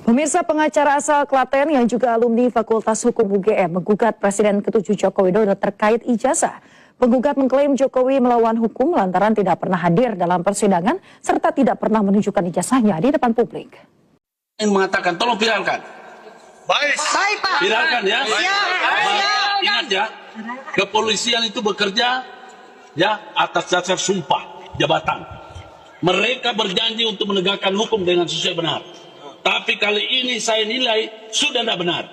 Pemirsa, pengacara asal Klaten yang juga alumni Fakultas Hukum UGM menggugat Presiden ke-7 Joko Widodo terkait ijazah. Penggugat mengklaim Jokowi melawan hukum lantaran tidak pernah hadir dalam persidangan serta tidak pernah menunjukkan ijazahnya di depan publik. Yang mengatakan tolong viralkan. Baik Pak. Viralkan ya. Ingat ya, kepolisian itu bekerja ya atas dasar sumpah jabatan. Mereka berjanji untuk menegakkan hukum dengan sesuai benar. Tapi kali ini saya nilai sudah tidak benar.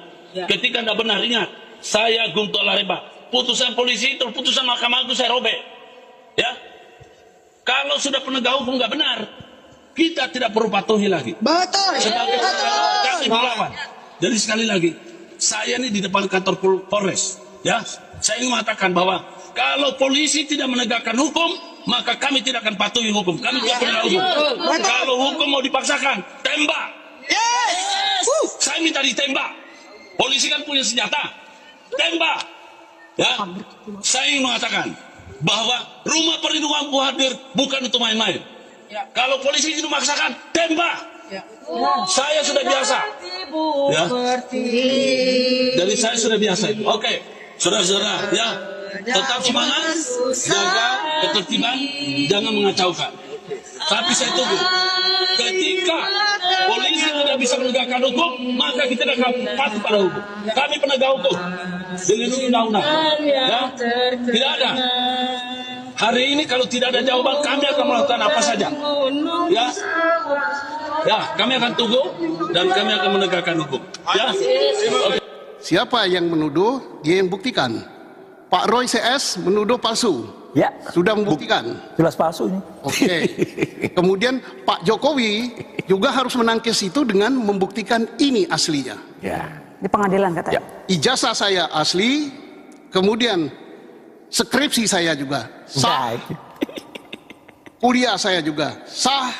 Ketika tidak benar, ingat, saya Guntur Lareba. Putusan polisi itu, putusan mahkamah itu saya robek. Ya, kalau sudah penegak hukum nggak benar, kita tidak perlu patuhi lagi. Betul. Sebagai kami melawan. Jadi sekali lagi, saya ini di depan kantor Polres. Ya, saya ingin mengatakan bahwa kalau polisi tidak menegakkan hukum, maka kami tidak akan patuhi hukum. Kami tidak pernah hukum. Kalau hukum mau dipaksakan, tembak. Yes. Saya minta ditembak. Polisi kan punya senjata. Tembak. Ya. Saya ingin mengatakan bahwa rumah perlindungan hadir bukan untuk main-main. Kalau polisi itu memaksakan, tembak. Saya sudah biasa. Ya. Jadi saya sudah biasa itu. Oke, saudara-saudara, ya. Tetap semangat, jaga ketertiban, jangan mengacaukan. Tapi saya tunggu. Ketika polisi tidak bisa menegakkan hukum, maka kita tidak patuh pada hukum. Kami penegak hukum, dilindungi undang-undang. Ya, tidak ada. Hari ini kalau tidak ada jawaban, kami akan melakukan apa saja. Ya, kami akan tunggu dan kami akan menegakkan hukum. Ya. Okay. Siapa yang menuduh, dia yang buktikan. Pak Roy CS menuduh palsu. Ya, sudah membuktikan. Jelas palsu ini. Oke. Kemudian Pak Jokowi juga harus menangkis itu dengan membuktikan ini aslinya. Ya. Di pengadilan katanya. Ya. Ijazah saya asli, kemudian skripsi saya juga sah. Kuliah saya juga sah.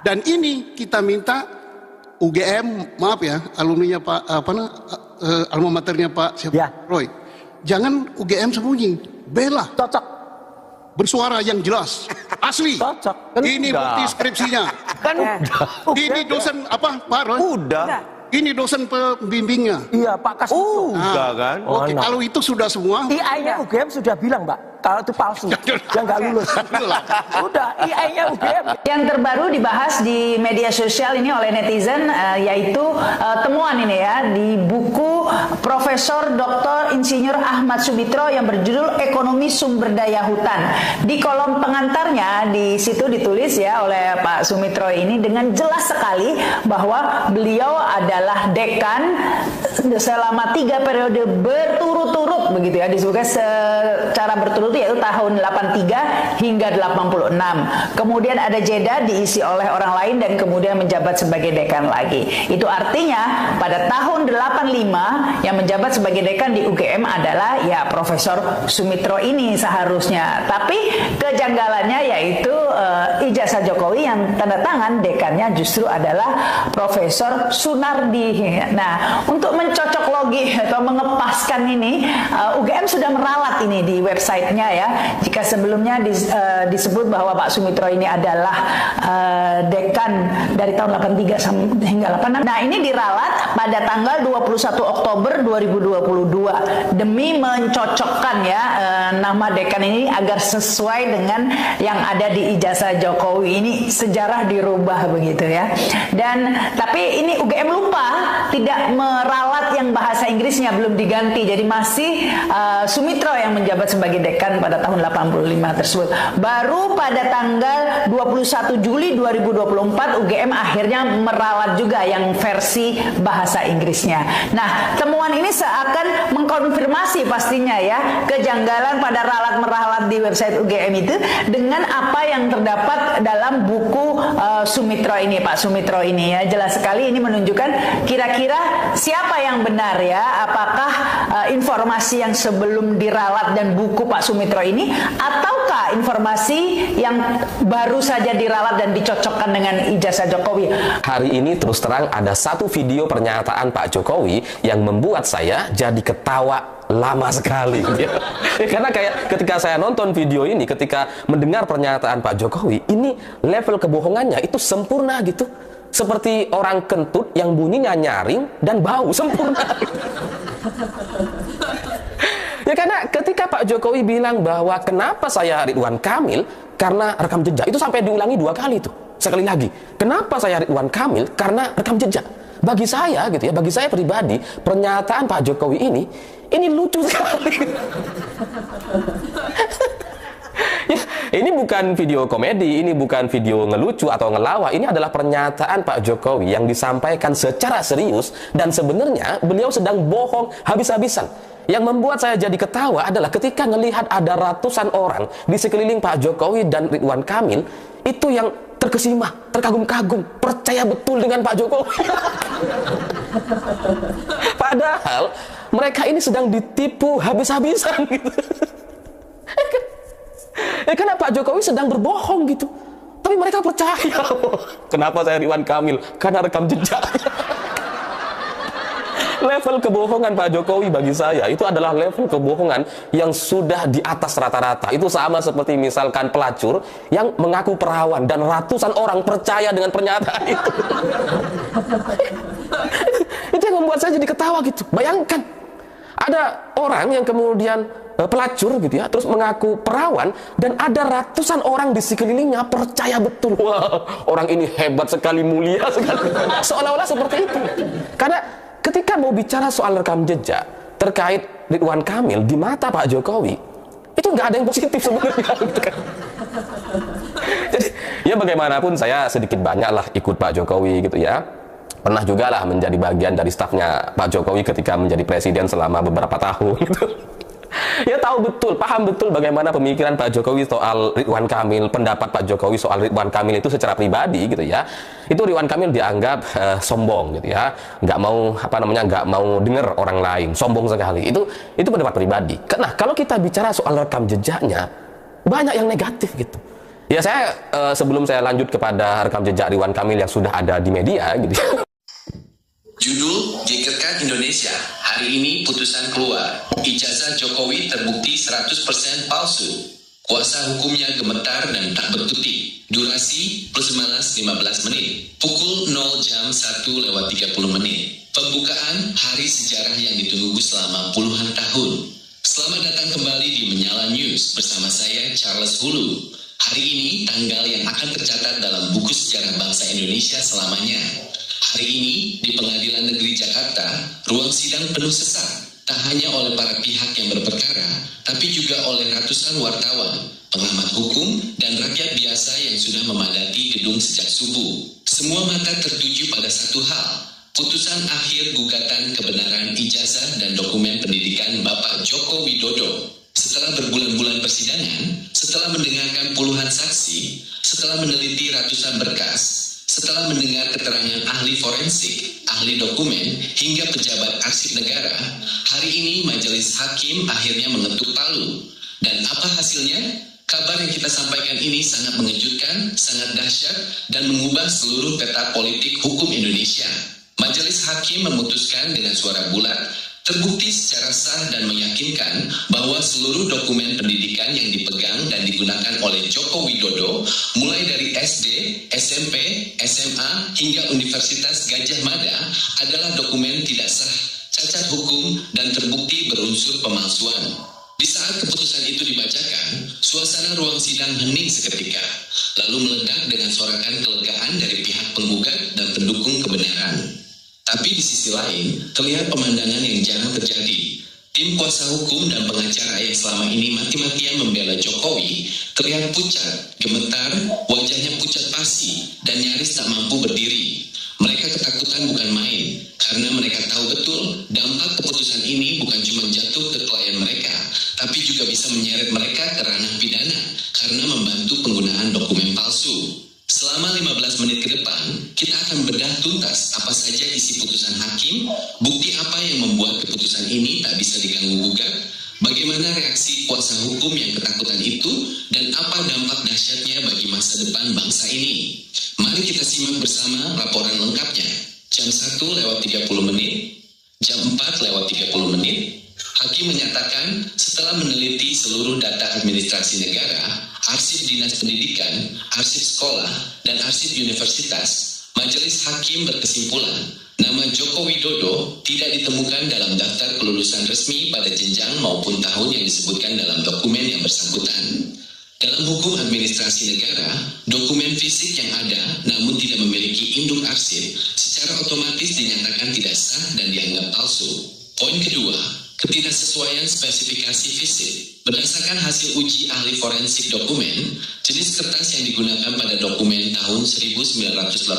Dan ini kita minta UGM, maaf ya, alumninya Pak alma maternya Pak siapa? Ya. Roy. Jangan UGM sembunyi, bela. Cocok. Bersuara yang jelas, asli. Cocok. Kan ini bukti skripsinya. Kan ini dosen apa Pak Roy? Udah. Ini dosen pembimbingnya. Iya Pak Kas. Udah kan. Oke, kalau itu sudah semua. IAI-nya UGM sudah bilang Mbak, kalau itu palsu, yang nggak lulus. Udah, IAI-nya UGM. Yang terbaru dibahas di media sosial ini oleh netizen yaitu temuan ini ya di buku Profesor Dr. Insinyur Ahmad Sumitra yang berjudul Ekonomi Sumber Daya Hutan. Di kolom pengantarnya di situ ditulis ya oleh Pak Sumitra ini dengan jelas sekali bahwa beliau adalah dekan selama 3 periode berturut-turut begitu ya, disebutkan secara berturut yaitu tahun 83 hingga 86. Kemudian ada jeda diisi oleh orang lain dan kemudian menjabat sebagai dekan lagi. Itu artinya pada tahun 85 yang menjabat sebagai dekan di UGM adalah ya Profesor Sumitra ini seharusnya. Tapi kejanggalannya yaitu ijazah Jokowi yang tanda tangan dekannya justru adalah Profesor Sunardi. Nah, untuk mencocok logi atau mengepaskan ini, UGM sudah meralat ini di websitenya ya. Jika sebelumnya disebut bahwa Pak Sumitra ini adalah dekan dari tahun 83 hingga 86. Nah, ini diralat pada tanggal 21 Oktober 2022 demi mencocokkan ya nama dekan ini agar sesuai dengan yang ada di ijazah Jokowi. Ini sejarah dirubah begitu ya. Dan tapi ini UGM lupa tidak meralat yang bahasa Inggrisnya belum diganti. Jadi masih Sumitra yang menjabat sebagai dekan pada tahun 85 tersebut. Baru pada tanggal 21 Juli 2024 UGM akhirnya meralat juga yang versi bahasa Inggrisnya. Nah, temuan ini seakan mengkonfirmasi pastinya ya kejanggalan pada ralat-meralat di website UGM itu dengan apa yang terdapat dalam buku Sumitra ini, Pak Sumitra ini ya. Jelas sekali ini menunjukkan kira-kira siapa yang benar ya. Apakah informasi yang sebelum diralat dan buku Pak Sumitra ini ataukah informasi yang baru saja diralat dan dicocokkan dengan ijazah Jokowi? Hari ini terus terang ada satu video pernyataan Pak Jokowi yang membuat saya jadi ketawa lama sekali. Karena kayak ketika saya nonton video ini, ketika mendengar pernyataan Pak Jokowi, ini level kebohongannya itu sempurna gitu. seperti orang kentut yang bunyinya nyaring dan bau sempurna. Ya karena ketika Pak Jokowi bilang bahwa kenapa saya Ridwan Kamil, karena rekam jejak, itu sampai diulangi 2 kali tuh. Sekali lagi, kenapa saya Ridwan Kamil, karena rekam jejak. Bagi saya gitu ya, bagi saya pribadi, pernyataan Pak Jokowi ini lucu sekali. Ya, ini bukan video komedi, ini bukan video ngelucu atau ngelawak. Ini adalah pernyataan Pak Jokowi yang disampaikan secara serius, dan sebenarnya beliau sedang bohong habis-habisan. Yang membuat saya jadi ketawa adalah ketika melihat ada ratusan orang di sekeliling Pak Jokowi dan Ridwan Kamil itu yang terkesima, terkagum-kagum, percaya betul dengan Pak Jokowi. Padahal mereka ini sedang ditipu habis-habisan gitu. Karena Pak Jokowi sedang berbohong gitu. Tapi mereka percaya. Kenapa saya Ridwan Kamil? Karena rekam jejak. Level kebohongan Pak Jokowi bagi saya itu adalah level kebohongan yang sudah di atas rata-rata. Itu sama seperti misalkan pelacur yang mengaku perawan dan ratusan orang percaya dengan pernyataan itu. Itu yang membuat saya jadi ketawa gitu. Bayangkan ada orang yang kemudian pelacur gitu ya, terus mengaku perawan, dan ada ratusan orang di sekelilingnya percaya betul. Wah, orang ini hebat sekali, mulia sekali. Seolah-olah seperti itu. Karena ketika mau bicara soal rekam jejak terkait Ridwan Kamil di mata Pak Jokowi, itu nggak ada yang positif sebenarnya. Jadi ya bagaimanapun saya sedikit banyaklah ikut Pak Jokowi gitu ya. Pernah juga lah menjadi bagian dari stafnya Pak Jokowi ketika menjadi presiden selama beberapa tahun gitu. Ya tahu betul, paham betul bagaimana pemikiran Pak Jokowi soal Ridwan Kamil, pendapat Pak Jokowi soal Ridwan Kamil itu secara pribadi gitu ya. Itu Ridwan Kamil dianggap sombong gitu ya, nggak mau dengar orang lain, sombong sekali. Itu pendapat pribadi. Nah kalau kita bicara soal rekam jejaknya, banyak yang negatif gitu. Ya saya sebelum saya lanjut kepada rekam jejak Ridwan Kamil yang sudah ada di media gitu. Judul Gegerkan Indonesia. Hari ini putusan keluar. Ijazah Jokowi terbukti 100% palsu. Kuasa hukumnya gemetar dan tak berkutik. Durasi plus minus 15 menit. Pukul 0:01:30. Pembukaan hari sejarah yang ditunggu selama puluhan tahun. Selamat datang kembali di Menyala News bersama saya Charles Hulu. Hari ini tanggal yang akan tercatat dalam buku sejarah bangsa Indonesia selamanya. Hari ini di Pengadilan Negeri Jakarta, ruang sidang penuh sesak. Tak hanya oleh para pihak yang berperkara, tapi juga oleh ratusan wartawan, pengamat hukum, dan rakyat biasa yang sudah memadati gedung sejak subuh. Semua mata tertuju pada satu hal, putusan akhir gugatan kebenaran ijazah dan dokumen pendidikan Bapak Joko Widodo. Setelah berbulan-bulan persidangan, setelah mendengarkan puluhan saksi, setelah meneliti ratusan berkas, setelah mendengar keterangan ahli forensik, ahli dokumen, hingga pejabat arsip negara, hari ini majelis hakim akhirnya mengetuk palu. Dan apa hasilnya? Kabar yang kita sampaikan ini sangat mengejutkan, sangat dahsyat, dan mengubah seluruh peta politik hukum Indonesia. Majelis hakim memutuskan dengan suara bulat, terbukti secara sah dan meyakinkan bahwa seluruh dokumen pendidikan yang dipegang dan digunakan oleh Joko Widodo, mulai dari SD, SMP, SMA, hingga Universitas Gadjah Mada, adalah dokumen tidak sah, cacat hukum, dan terbukti berunsur pemalsuan. Di saat keputusan itu dibacakan, suasana ruang sidang hening seketika, lalu meledak dengan sorakan kelegaan dari pihak penggugat dan pendukung kebenaran. Tapi di sisi lain, terlihat pemandangan yang jarang terjadi. Tim kuasa hukum dan pengacara yang selama ini mati-matian membela Jokowi terlihat pucat, gemetar, wajahnya pucat pasi, dan nyaris tak mampu berdiri. Mereka ketakutan bukan main, karena mereka tahu betul dampak keputusan ini bukan cuma jatuh ke klien mereka, tapi juga bisa menyeret mereka ke ranah pidana karena membantu penggunaan dokumen palsu. Selama 15 menit ke depan, kita akan bedah tuntas apa saja isi putusan hakim, bukti apa yang membuat keputusan ini tak bisa diganggu-gugat, bagaimana reaksi kuasa hukum yang ketakutan itu, dan apa dampak dahsyatnya bagi masa depan bangsa ini. Mari kita simak bersama laporan lengkapnya. Jam 1:30, jam 4:30, hakim menyatakan setelah meneliti seluruh data administrasi negara, arsip dinas pendidikan, arsip sekolah, dan arsip universitas, Majelis Hakim berkesimpulan, nama Joko Widodo tidak ditemukan dalam daftar kelulusan resmi pada jenjang maupun tahun yang disebutkan dalam dokumen yang bersangkutan. Dalam hukum administrasi negara, dokumen fisik yang ada namun tidak memiliki induk arsip secara otomatis dinyatakan tidak sah dan dianggap palsu. Poin kedua, ketidaksesuaian spesifikasi fisik. Berdasarkan hasil uji ahli forensik dokumen, jenis kertas yang digunakan pada dokumen tahun 1985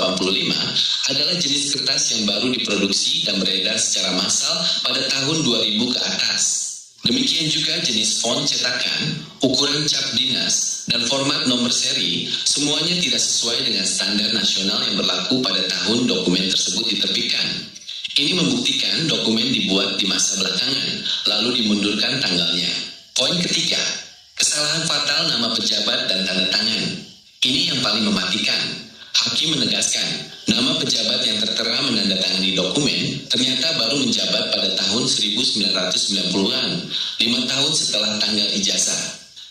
adalah jenis kertas yang baru diproduksi dan beredar secara massal pada tahun 2000 ke atas. Demikian juga jenis font cetakan, ukuran cap dinas, dan format nomor seri, semuanya tidak sesuai dengan standar nasional yang berlaku pada tahun dokumen tersebut diterbitkan. Ini membuktikan dokumen dibuat di masa belakangan, lalu dimundurkan tanggalnya. Poin ketiga, kesalahan fatal nama pejabat dan tanda tangan. Ini yang paling mematikan. Hakim menegaskan, nama pejabat yang tertera menandatangani dokumen ternyata baru menjabat pada tahun 1990-an, 5 tahun setelah tanggal ijazah.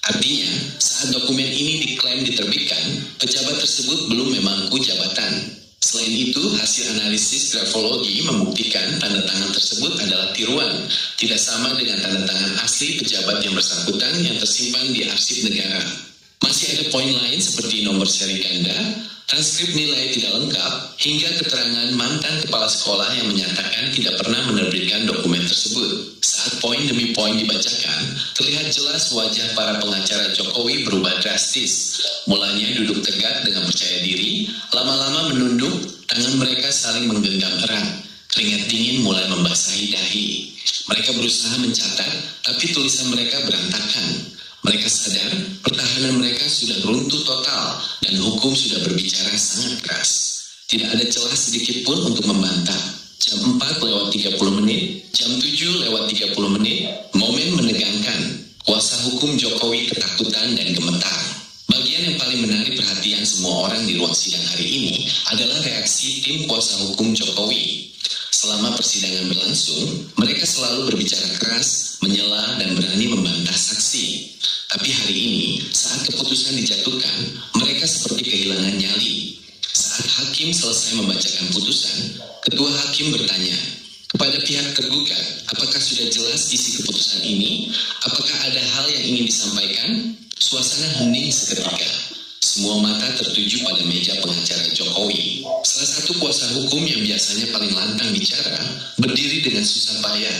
Artinya, saat dokumen ini diklaim diterbitkan, pejabat tersebut belum memangku jabatan. Selain itu, hasil analisis grafologi membuktikan tanda tangan tersebut adalah tiruan, tidak sama dengan tanda tangan asli pejabat yang bersangkutan yang tersimpan di arsip negara. Masih ada poin lain seperti nomor seri ganda, transkrip nilai tidak lengkap, hingga keterangan mantan kepala sekolah yang menyatakan tidak pernah menerbitkan dokumen tersebut. Saat poin demi poin dibacakan, terlihat jelas wajah para pengacara Jokowi berubah drastis. Mulanya duduk tegak dengan percaya diri, lama-lama menunduk, tangan mereka saling menggenggam erat. Keringat dingin mulai membasahi dahi. Mereka berusaha mencatat, tapi tulisan mereka berantakan. Mereka sadar pertahanan mereka sudah runtuh total dan hukum sudah berbicara sangat keras. Tidak ada celah sedikit pun untuk membantah. Jam 4:30, jam 7:30, momen menegangkan. Kuasa hukum Jokowi ketakutan dan gemetar. Bagian yang paling menarik perhatian semua orang di ruang sidang hari ini adalah reaksi tim kuasa hukum Jokowi. Selama persidangan berlangsung, mereka selalu berbicara keras, menyela, dan berani membantah saksi. Tapi hari ini, saat keputusan dijatuhkan, mereka seperti kehilangan nyali. Saat hakim selesai membacakan putusan, ketua hakim bertanya kepada pihak tergugat, apakah sudah jelas isi keputusan ini? Apakah ada hal yang ingin disampaikan? Suasana hening seketika. Semua mata tertuju pada meja pengacara Jokowi. Salah satu kuasa hukum yang biasanya paling lantang bicara, berdiri dengan susah payah.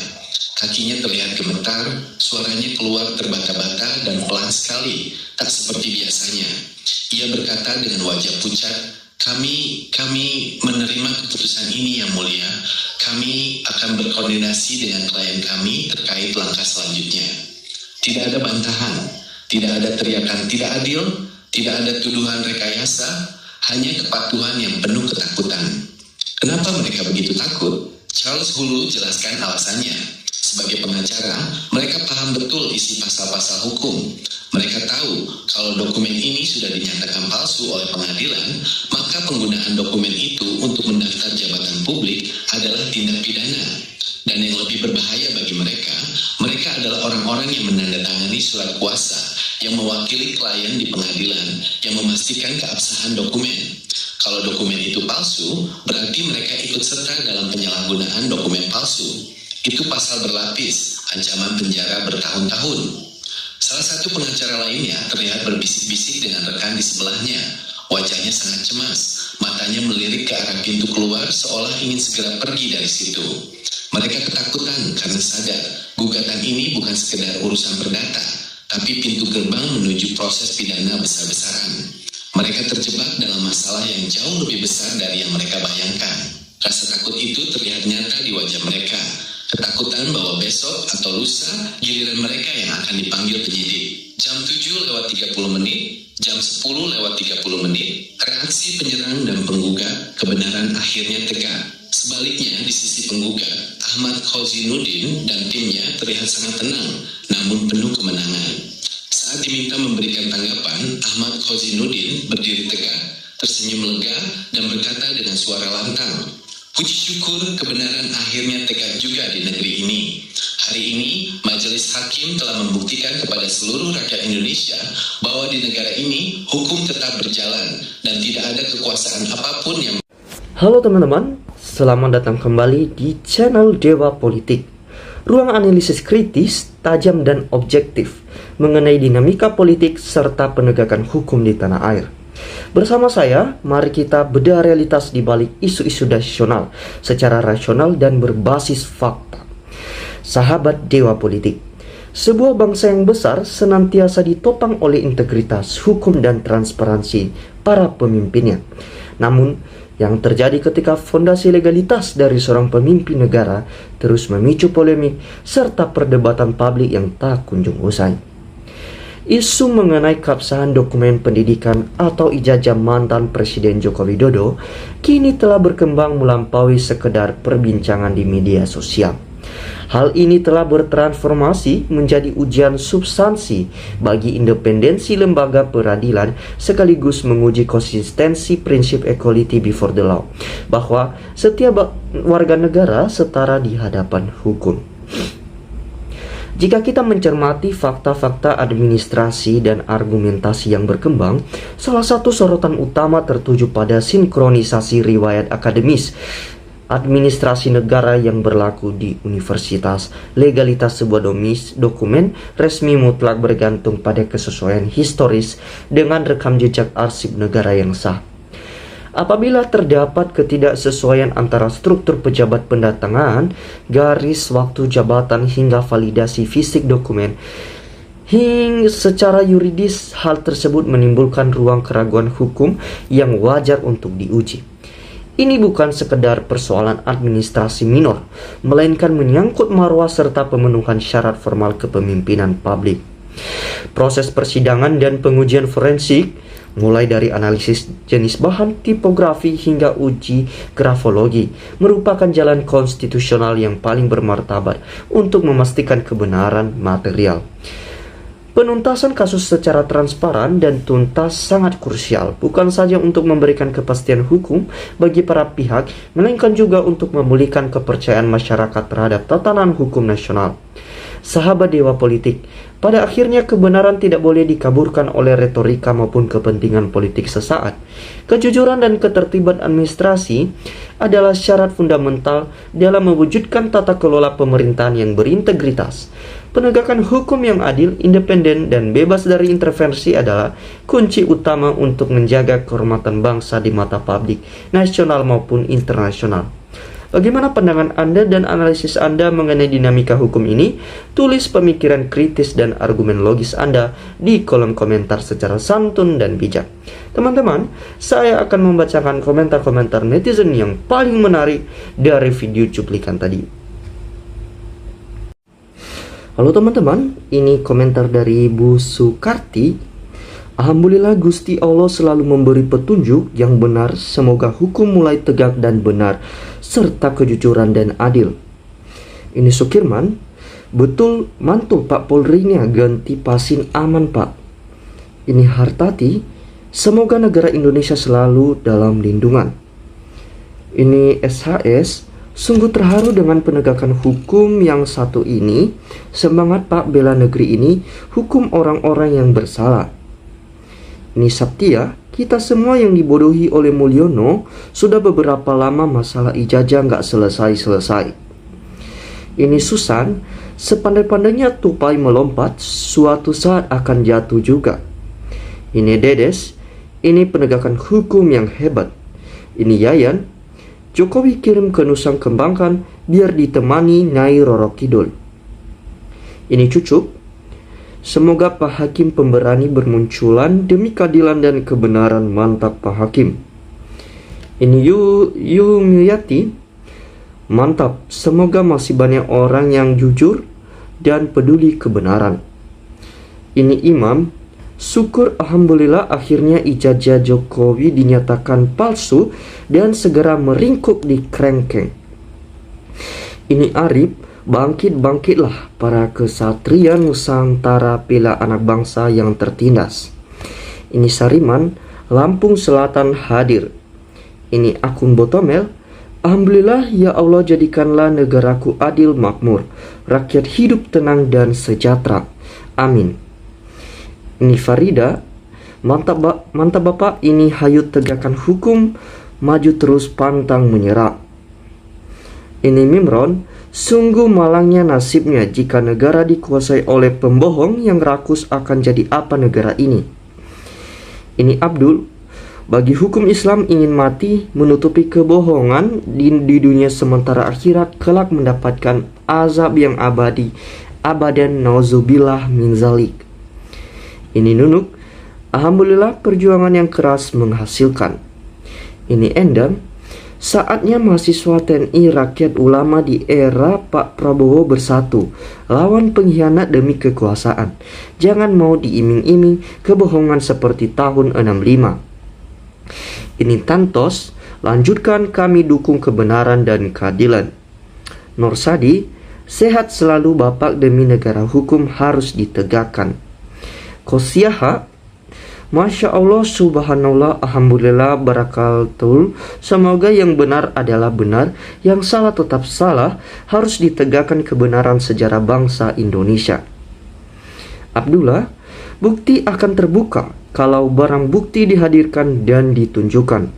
Kakinya terlihat gemetar, suaranya keluar terbata-bata dan pelan sekali, tak seperti biasanya. Ia berkata dengan wajah pucat, Kami menerima keputusan ini yang mulia. Kami akan berkoordinasi dengan klien kami terkait langkah selanjutnya. Tidak ada bantahan, tidak ada teriakan tidak adil, tidak ada tuduhan rekayasa, hanya kepatuhan yang penuh ketakutan. Kenapa mereka begitu takut? Charles Hulu jelaskan alasannya. Sebagai pengacara, mereka paham betul isi pasal-pasal hukum. Mereka tahu kalau dokumen ini sudah dinyatakan palsu oleh pengadilan, maka penggunaan dokumen itu untuk mendaftar jabatan publik adalah tindak pidana. Dan yang lebih berbahaya bagi mereka adalah orang-orang yang menandatangani surat kuasa yang mewakili klien di pengadilan yang memastikan keabsahan dokumen. Kalau dokumen itu palsu, berarti mereka ikut serta dalam penyalahgunaan dokumen palsu. Itu pasal berlapis, ancaman penjara bertahun-tahun. Salah satu pengacara lainnya terlihat berbisik-bisik dengan rekan di sebelahnya. Wajahnya sangat cemas, matanya melirik ke arah pintu keluar seolah ingin segera pergi dari situ. Mereka ketakutan karena sadar gugatan ini bukan sekedar urusan perdata, tapi pintu gerbang menuju proses pidana besar-besaran. Mereka terjebak dalam masalah yang jauh lebih besar dari yang mereka bayangkan. Rasa takut itu terlihat nyata di wajah mereka. Ketakutan bahwa besok atau lusa giliran mereka yang akan dipanggil penyidik. Jam 7:30, jam 10:30, reaksi penyerang dan penggugat kebenaran akhirnya tegak. Sebaliknya di sisi penggugat, Ahmad Khozinuddin dan timnya terlihat sangat tenang, namun penuh kemenangan. Saat diminta memberikan tanggapan, Ahmad Khozinuddin berdiri tegak, tersenyum lega, dan berkata dengan suara lantang, "Puji syukur kebenaran akhirnya tegak juga di negeri ini. Hari ini, Majelis Hakim telah membuktikan kepada seluruh rakyat Indonesia bahwa di negara ini hukum tetap berjalan dan tidak ada kekuasaan apapun yang..." Halo teman-teman, selamat datang kembali di channel Dewa Politik. Ruang analisis kritis, tajam dan objektif mengenai dinamika politik serta penegakan hukum di tanah air. Bersama saya, mari kita bedah realitas di balik isu-isu nasional secara rasional dan berbasis fakta. Sahabat Dewa Politik, sebuah bangsa yang besar senantiasa ditopang oleh integritas, hukum dan transparansi para pemimpinnya. Namun, yang terjadi ketika fondasi legalitas dari seorang pemimpin negara terus memicu polemik serta perdebatan publik yang tak kunjung usai. Isu mengenai keabsahan dokumen pendidikan atau ijazah mantan Presiden Joko Widodo kini telah berkembang melampaui sekedar perbincangan di media sosial. Hal ini telah bertransformasi menjadi ujian substansi bagi independensi lembaga peradilan sekaligus menguji konsistensi prinsip equality before the law, bahwa setiap warga negara setara di hadapan hukum. Jika kita mencermati fakta-fakta administrasi dan argumentasi yang berkembang, salah satu sorotan utama tertuju pada sinkronisasi riwayat akademis administrasi negara yang berlaku di universitas. Legalitas sebuah dokumen resmi mutlak bergantung pada kesesuaian historis dengan rekam jejak arsip negara yang sah. Apabila terdapat ketidaksesuaian antara struktur pejabat pendatangan, garis waktu jabatan hingga validasi fisik dokumen, hingga secara yuridis, hal tersebut menimbulkan ruang keraguan hukum yang wajar untuk diuji. Ini bukan sekedar persoalan administrasi minor, melainkan menyangkut marwah serta pemenuhan syarat formal kepemimpinan publik. Proses persidangan dan pengujian forensik, mulai dari analisis jenis bahan, tipografi hingga uji grafologi, merupakan jalan konstitusional yang paling bermartabat untuk memastikan kebenaran material. Penuntasan kasus secara transparan dan tuntas sangat krusial, bukan saja untuk memberikan kepastian hukum bagi para pihak, melainkan juga untuk memulihkan kepercayaan masyarakat terhadap tatanan hukum nasional. Sahabat Dewa Politik, pada akhirnya kebenaran tidak boleh dikaburkan oleh retorika maupun kepentingan politik sesaat. Kejujuran dan ketertiban administrasi adalah syarat fundamental dalam mewujudkan tata kelola pemerintahan yang berintegritas. Penegakan hukum yang adil, independen, dan bebas dari intervensi adalah kunci utama untuk menjaga kehormatan bangsa di mata publik, nasional maupun internasional. Bagaimana pandangan Anda dan analisis Anda mengenai dinamika hukum ini? Tulis pemikiran kritis dan argumen logis Anda di kolom komentar secara santun dan bijak. Teman-teman, saya akan membacakan komentar-komentar netizen yang paling menarik dari video cuplikan tadi. Halo teman-teman, ini komentar dari Bu Sukarti. Alhamdulillah Gusti Allah selalu memberi petunjuk yang benar, semoga hukum mulai tegak dan benar, serta kejujuran dan adil. Ini Sukirman, betul mantul Pak Polri-nya ganti pasin aman Pak. Ini Hartati, semoga negara Indonesia selalu dalam lindungan. Ini SHS, sungguh terharu dengan penegakan hukum yang satu ini. Semangat Pak bela negeri ini, hukum orang-orang yang bersalah. Ini Sabtia, kita semua yang dibodohi oleh Mulyono, sudah beberapa lama masalah ijazah nggak selesai-selesai. Ini Susan, sepandai-pandainya tupai melompat, suatu saat akan jatuh juga. Ini Dedes, ini penegakan hukum yang hebat. Ini Yayan, Jokowi kirim ke Nusa Kembangkan biar ditemani Nyai Roro Kidul. Ini Cucup, semoga Pak Hakim pemberani bermunculan demi keadilan dan kebenaran, mantap Pak Hakim. Ini Yumiyati, mantap, semoga masih banyak orang yang jujur dan peduli kebenaran. Ini Imam, syukur alhamdulillah akhirnya ijazah Jokowi dinyatakan palsu dan segera meringkuk di kerengkeng. Ini Arif, bangkit-bangkitlah para kesatria Nusantara, bela anak bangsa yang tertindas. Ini Sariman, Lampung Selatan hadir. Ini akun Botomel, alhamdulillah ya Allah jadikanlah negaraku adil makmur, rakyat hidup tenang dan sejahtera. Amin. Ini Farida, mantap Bapak, ini hayut tegakkan hukum, maju terus pantang menyerah. Ini Mimron, sungguh malangnya nasibnya jika negara dikuasai oleh pembohong yang rakus akan jadi apa negara ini. Ini Abdul, bagi hukum Islam ingin mati menutupi kebohongan di dunia sementara akhirat kelak mendapatkan azab yang abadi, abadan nauzubillah min zalik. Ini Nunuk, alhamdulillah perjuangan yang keras menghasilkan. Ini Endang, saatnya mahasiswa TNI Rakyat Ulama di era Pak Prabowo bersatu lawan pengkhianat demi kekuasaan. Jangan mau diiming-iming kebohongan seperti tahun 65. Ini Tantos, lanjutkan kami dukung kebenaran dan keadilan. Nur Sadi, sehat selalu Bapak demi negara hukum harus ditegakkan. Kosiaha, Masya Allah, Subhanallah, Alhamdulillah, Barakatul. Semoga yang benar adalah benar, yang salah tetap salah, harus ditegakkan kebenaran sejarah bangsa Indonesia. Abdullah, bukti akan terbuka kalau barang bukti dihadirkan dan ditunjukkan.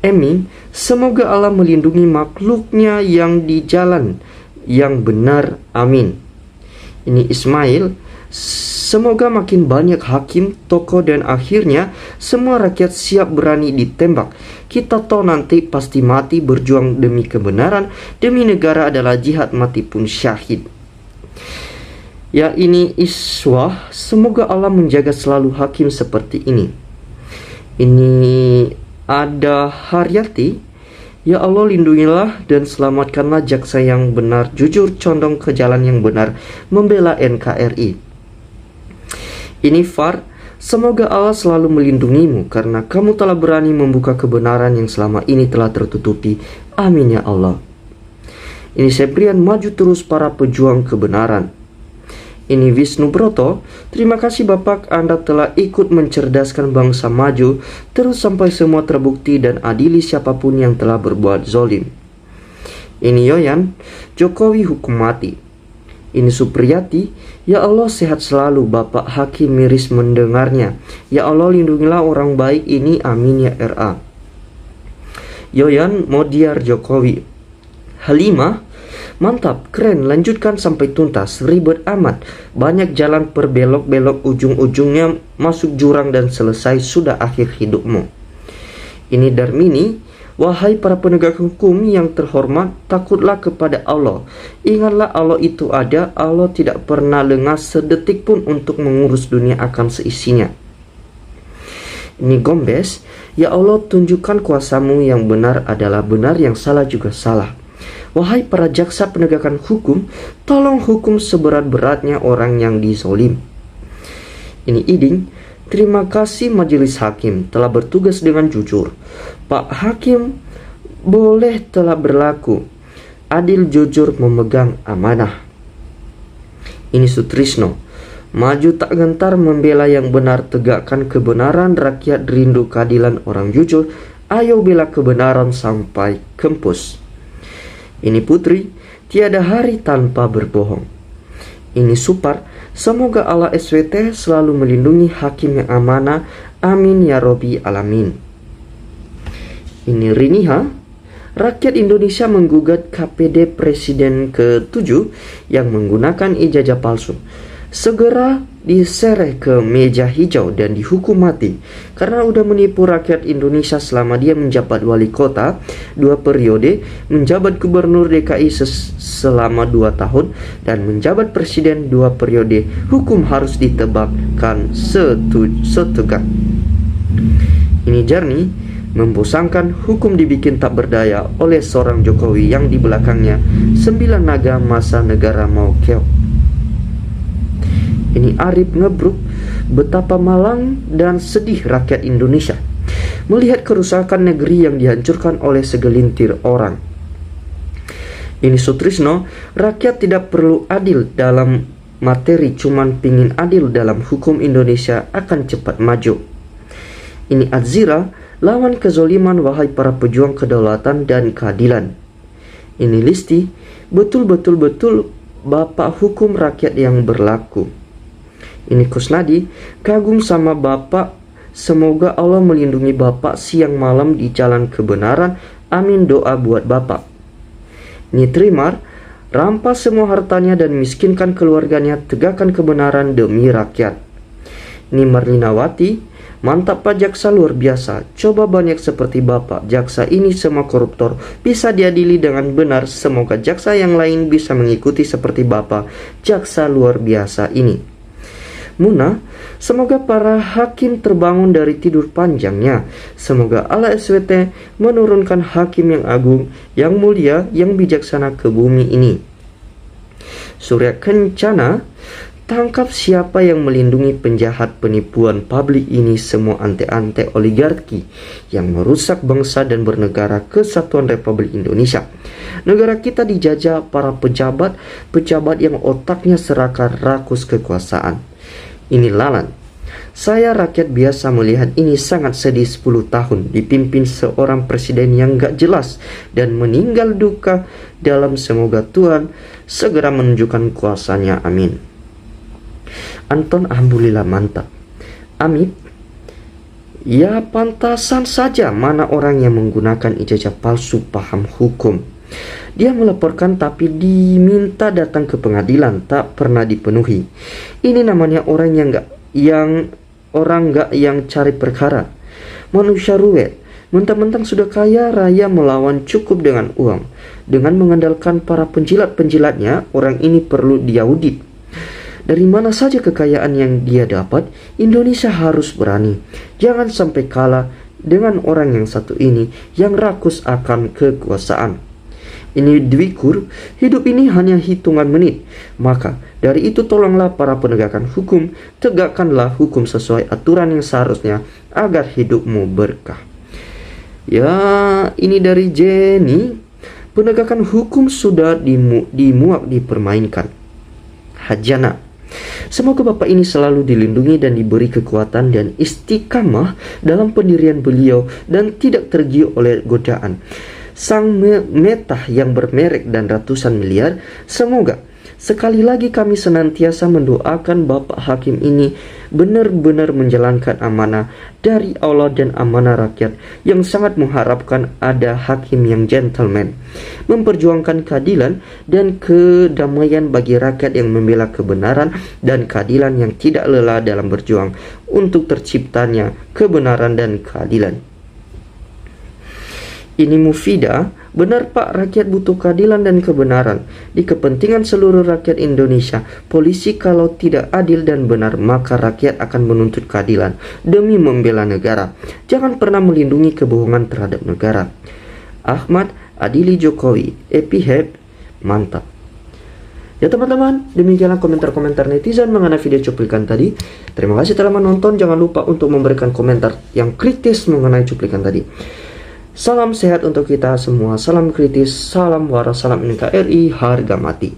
Emi, semoga Allah melindungi makhluknya yang di jalan yang benar, amin. Ini Ismail, semoga makin banyak hakim, tokoh, dan akhirnya semua rakyat siap berani ditembak. Kita tahu nanti pasti mati berjuang demi kebenaran, demi negara adalah jihad mati pun syahid. Ya ini Iswah, semoga Allah menjaga selalu hakim seperti ini. Ini ada Haryati, ya Allah lindungilah dan selamatkanlah jaksa yang benar, jujur, condong ke jalan yang benar, membela NKRI. Ini Far, semoga Allah selalu melindungimu karena kamu telah berani membuka kebenaran yang selama ini telah tertutupi. Amin ya Allah. Ini Sebrian, maju terus para pejuang kebenaran. Ini Wisnu Broto, terima kasih Bapak, Anda telah ikut mencerdaskan bangsa maju terus sampai semua terbukti dan adili siapapun yang telah berbuat zolim. Ini Yoyan, Jokowi hukum mati. Ini Supriyati, ya Allah sehat selalu Bapak, Hakim miris mendengarnya. Ya Allah lindungilah orang baik ini, amin ya RA. Yoyan Modiar Jokowi. Halimah, mantap, keren, lanjutkan sampai tuntas, ribet amat, banyak jalan berbelok-belok, ujung-ujungnya masuk jurang dan selesai sudah akhir hidupmu. Ini Darmini, wahai para penegak hukum yang terhormat, takutlah kepada Allah. Ingatlah Allah itu ada, Allah tidak pernah lengah sedetik pun untuk mengurus dunia akan seisinya. Ini Gombes, ya Allah tunjukkan kuasamu yang benar adalah benar, yang salah juga salah. Wahai para jaksa penegakan hukum, tolong hukum seberat-beratnya orang yang dizolim. Ini Iding, terima kasih majelis hakim telah bertugas dengan jujur. Pak Hakim boleh telah berlaku adil, jujur, memegang amanah. Ini Sutrisno, maju tak gentar membela yang benar, tegakkan kebenaran, rakyat rindu keadilan, orang jujur, ayo bela kebenaran sampai kempus. Ini Putri, tiada hari tanpa berbohong. Ini Supar, semoga Allah SWT selalu melindungi hakim yang amanah, amin ya Robbi alamin. Ini Riniha, rakyat Indonesia menggugat KPD Presiden ke-7 yang menggunakan ijazah palsu. Segera diseret ke meja hijau dan dihukum mati karena udah menipu rakyat Indonesia selama dia menjabat wali kota 2 periode, menjabat gubernur DKI selama 2 tahun, dan menjabat presiden 2 periode. Hukum harus ditebakkan setegak. Ini Jarni, membosankan, hukum dibikin tak berdaya oleh seorang Jokowi yang di belakangnya 9 naga masa negara mau keok. Ini Arif ngebruk, betapa malang dan sedih rakyat Indonesia melihat kerusakan negeri yang dihancurkan oleh segelintir orang. Ini Sutrisno, rakyat tidak perlu adil dalam materi, cuman pingin adil dalam hukum, Indonesia akan cepat maju. Ini Adzira, lawan kezoliman wahai para pejuang kedaulatan dan keadilan. Ini Listi, betul-betul Bapak hukum rakyat yang berlaku. Ini Kusnadi, kagum sama Bapak Semoga Allah melindungi Bapak siang malam di jalan kebenaran. Amin, doa buat Bapak. Nitrimar, rampas semua hartanya dan miskinkan keluarganya, tegakkan kebenaran demi rakyat. Nimarlinawati, mantap Pak Jaksa, luar biasa. Coba banyak seperti Bapak Jaksa ini semua koruptor bisa diadili dengan benar. Semoga jaksa yang lain bisa mengikuti seperti Bapak Jaksa luar biasa ini. Muna, semoga para hakim terbangun dari tidur panjangnya. Semoga Allah SWT menurunkan hakim yang agung, yang mulia, yang bijaksana ke bumi ini. Surya Kencana, tangkap siapa yang melindungi penjahat penipuan publik ini, semua ante-ante oligarki yang merusak bangsa dan bernegara kesatuan Republik Indonesia. Negara kita dijajah para pejabat yang otaknya serakah rakus kekuasaan. Ini lalan. Saya rakyat biasa melihat ini sangat sedih. 10 tahun dipimpin seorang presiden yang gak jelas dan meninggal duka dalam. Semoga Tuhan segera menunjukkan kuasanya. Amin. Anton, alhamdulillah mantap. Amit, ya pantasan saja mana orang yang menggunakan ijazah palsu paham hukum. Dia melaporkan tapi diminta datang ke pengadilan, tak pernah dipenuhi. Ini namanya orang yang cari perkara. Manusia ruwet, mentang-mentang sudah kaya raya melawan cukup dengan uang. Dengan mengandalkan para penjilat-penjilatnya, orang ini perlu diaudit. Dari mana saja kekayaan yang dia dapat? Indonesia harus berani. Jangan sampai kalah dengan orang yang satu ini yang rakus akan kekuasaan. Ini Dwikur, hidup ini hanya hitungan menit. Maka dari itu tolonglah para penegakan hukum, tegakkanlah hukum sesuai aturan yang seharusnya agar hidupmu berkah. Ya, ini dari Jenny. Penegakan hukum sudah dimuak dipermainkan. Hajana, semoga Bapak ini selalu dilindungi dan diberi kekuatan dan istiqamah dalam pendirian beliau dan tidak tergiur oleh godaan sang metah yang bermerek dan ratusan miliar. Semoga sekali lagi kami senantiasa mendoakan Bapak Hakim ini benar-benar menjalankan amanah dari Allah dan amanah rakyat yang sangat mengharapkan ada hakim yang gentleman, memperjuangkan keadilan dan kedamaian bagi rakyat yang membela kebenaran dan keadilan, yang tidak lelah dalam berjuang untuk terciptanya kebenaran dan keadilan. Ini Mufida, benar Pak, rakyat butuh keadilan dan kebenaran. Di kepentingan seluruh rakyat Indonesia, polisi kalau tidak adil dan benar, maka rakyat akan menuntut keadilan demi membela negara. Jangan pernah melindungi kebohongan terhadap negara. Ahmad, adili Jokowi, epihep, mantap. Ya teman-teman, demikianlah komentar-komentar netizen mengenai video cuplikan tadi. Terima kasih telah menonton. Jangan lupa untuk memberikan komentar yang kritis mengenai cuplikan tadi. Salam sehat untuk kita semua, salam kritis, salam waras, salam NKRI, harga mati.